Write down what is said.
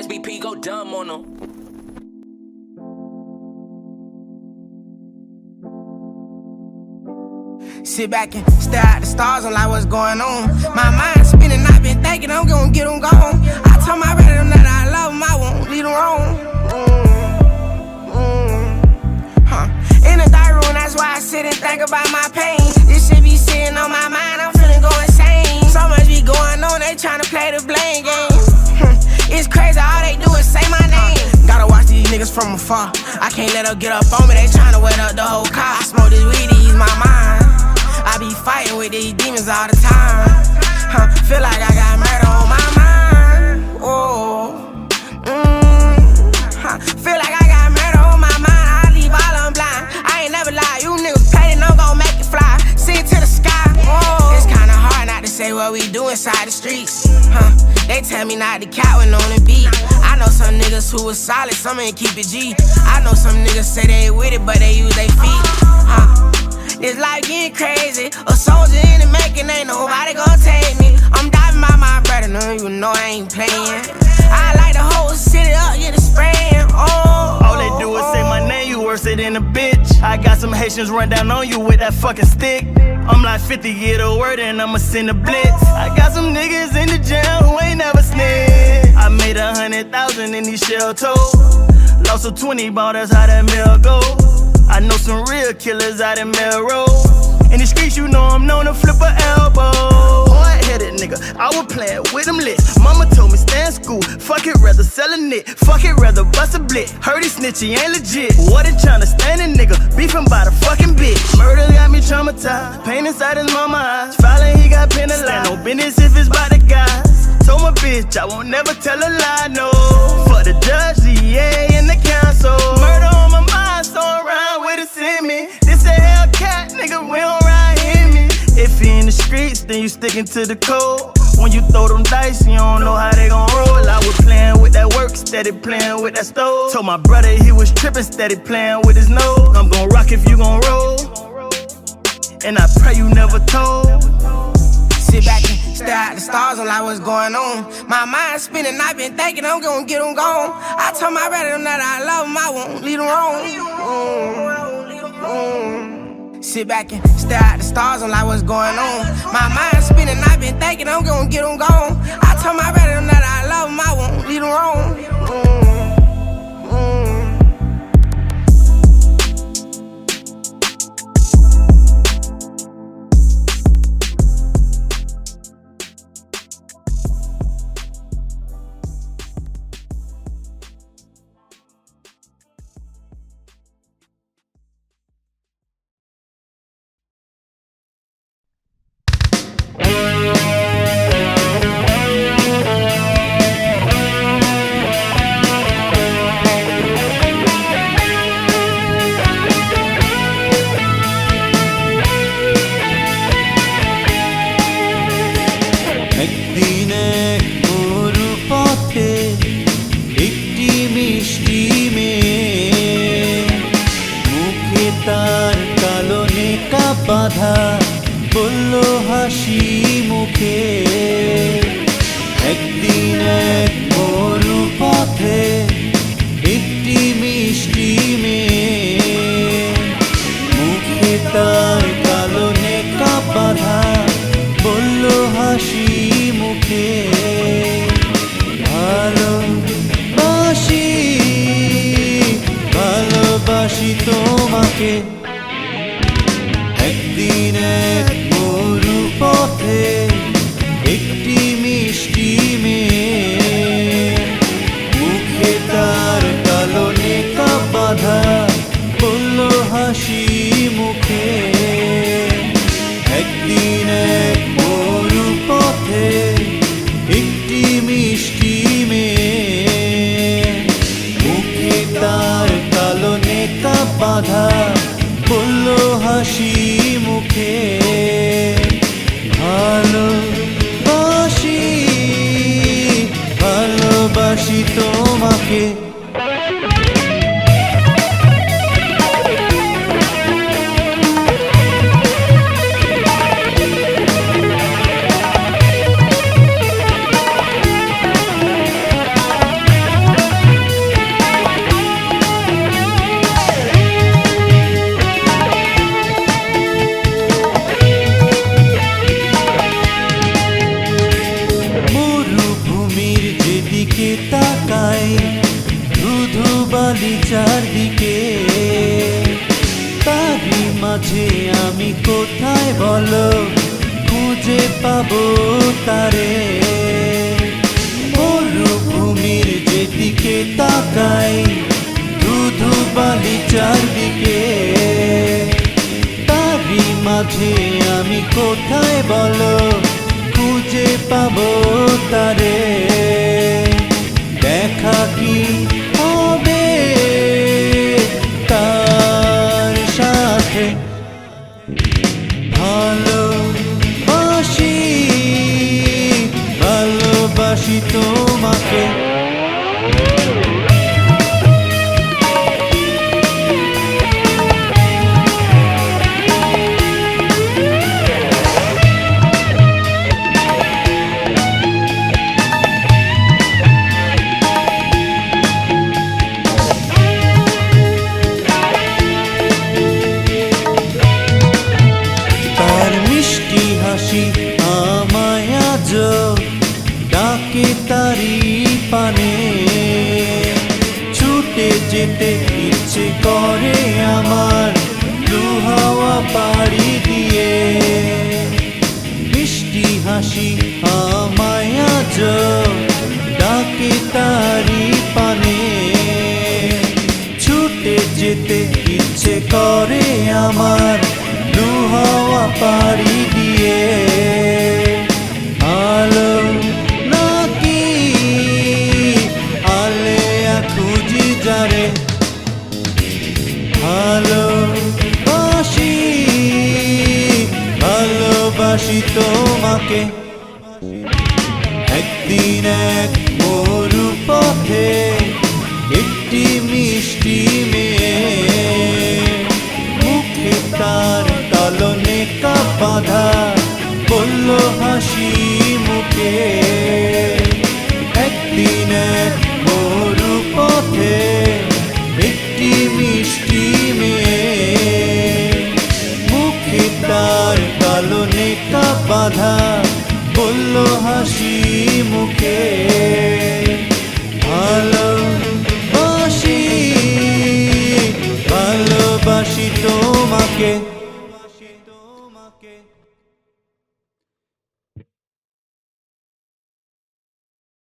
SBP go dumb on them. Sit back and stare at the stars, I'm like, what's going on? My mind spinning, I've been thinking I'm gonna get them gone. I told my brother that I love him, I won't leave him wrong. In the dark room, that's why I sit and think about my pain. This shit be sitting on my mind, I'm feeling go insane. So much be going on, they tryna play the blame game. It's crazy, all they do is say my name. Gotta watch these niggas from afar. I can't let her get up on me, they tryna wet up the whole car. I smoke this weed to ease my mind. I be fighting with these demons all the time. Feel like I got murder on my mind. Feel like I got murder on my mind. I leave all of them blind. I ain't never lie. You niggas playing, I'm gon' make it fly. Sing to the sky. It's kinda hard not to say what we do inside the streets. They tell me not to count when on the beat. I know some niggas who was solid, some ain't keep it G. I know some niggas say they ain't with it, but they use their feet. This life getting crazy. A soldier in the making, ain't nobody gon' take me. I'm diving by my brother, no, you know I ain't playing. I like the whole city up, get it spraying. All they do is say my name, you worse than a bitch. I got some Haitians run down on you with that fucking stick. I'm like 50, get a word and I'ma send a blitz. I got some niggas in the jail who ain't never snitched. I made 100,000 in these shell toes. Lost a 20, bought us how that mill go. I know some real killers out in Melrose. In the streets, you know I'm known to flip a elbow. Hard-headed nigga, I was playing with them lit. Mama told me stay in school, fuck it, rather sell a knit. Fuck it, rather bust a blit. Heard he snitch, he ain't legit. What it tryna stand a nigga, beefing by the fucking bitch. Murder got me traumatized, pain inside his mama eyes. Filing, he got penalized. Stand no business if it's by the guys. Told my bitch, I won't never tell a lie, no. Fuck the judge, the EA, and the council. Murder on my mind, so around with it, send me. This a Hellcat, nigga, we don't ride in me. If you in the streets, then you sticking to the code. When you throw them dice, you don't know how they gon' roll. I was playing with that work, steady playing with that stove. Told my brother he was tripping, steady playing with his nose. I'm gon' rock if you gon' roll, and I pray you never told. Sit back and stare at the stars, I'm like, what's going on? My mind spinning, I've been thinking I'm gonna get them gone. I told my brother that I love him, I won't leave him wrong. Sit back and stare at the stars, I'm like, what's going on? My mind spinning, I've been thinking I'm gonna get them gone. I told my brother that I love him, I won't leave him wrong. বাধা বলল হাসি মুখে একদিন এক মরু পথে একটি মিষ্টি মেয়ে মুখে তার কালো নেকা বাধা বলল হাসি মুখে ভালোবাসি ভালোবাসি তোমাকে একদিন এক মরু পথে একটি মিষ্টি মেয়ে মুখে তার কালো নেকা বাধা বলল হাসি মুখে একদিন এক মরু পথে একটি মিষ্টি মেয়ে মুখে তার কালো নেকা বাধা বলল হাসি মুখে ভালোবাসি ভালোবাসি তোমাকে বালি চারদিকে, তারই মাঝে আমি কোথায় বলো খুঁজে পাবো তারে। মরুভূমির যেদিকে তাকাই ধুধু বালি চারদিকে, তারই মাঝে আমি কোথায় বলো খুঁজে পাবো তারে। দেখা কি হবে তার সাথে, ভালোবাসি ভালোবাসি তোমাকে। আমায় আজ ডাকে তারি পানে, ছুটে যেতে ইচ্ছে করে আমার ব্লু হাওয়া পাড়ি দিয়ে। মিষ্টি হাসি আমায় আজ ডাকে তারি পানে, ছুটে যেতে ইচ্ছে করে আমার ব্লু হাওয়া পাড়ি দিয়ে। আলো নাকি আলেয়া খুঁজি যারে, ভালোবাসি ভালোবাসি তোমাকে। একদিন এক মরু পথে একটি মিষ্টি মেয়ে, মুখে তার কালনে কাপ বাঁধা, বলল হাসি মুখে। একদিন এক মরু পথে একটি মিষ্টি মেয়ে, মুখে তার কালনে কাপ বাঁধা, বলল হাসি মুখে। ভালোবাসি ভালোবাসি তোমাকে।